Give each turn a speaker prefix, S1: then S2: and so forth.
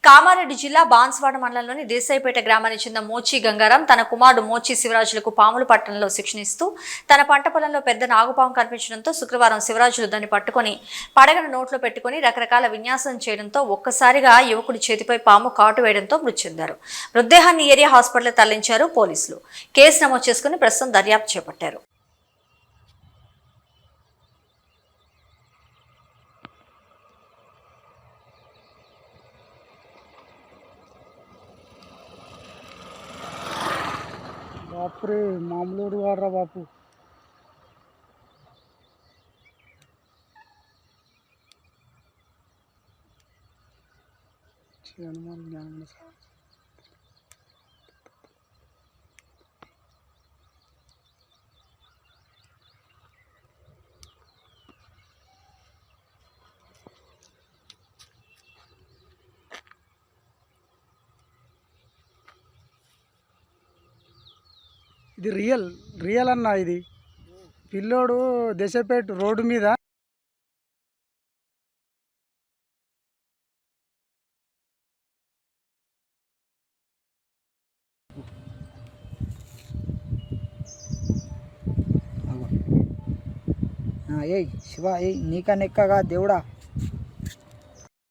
S1: కామారెడ్డి జిల్లా బాన్స్వాడ మండలంలోని దేశాయిపేట గ్రామానికి చెందిన మోచి గంగారాం తన కుమారుడు మోచి శివరాజులకు పాములు పట్టణంలో శిక్షణ ఇస్తూ తన పంట పొలంలో పెద్ద నాగుపాము కనిపించడంతో శుక్రవారం శివరాజులు దాన్ని పట్టుకొని పడగను నోట్లో పెట్టుకుని రకరకాల విన్యాసం చేయడంతో ఒక్కసారిగా యువకుడి చేతిపై పాము కాటు వేయడంతో మృతి చెందారు. మృతదేహాన్ని ఏరియా హాస్పిటల్ తరలించారు పోలీసులు. కేసు నమోదు చేసుకుని ప్రస్తుతం దర్యాప్తు చేపట్టారు.
S2: बापरे मामलोड वारा बापू हनुमान ज्ञान ఇది రియల్ అన్న. ఇది పిల్లోడు దేశపేట రోడ్డు మీద
S3: ఏ శివ ఏ నీక నెక్కగా దేవుడా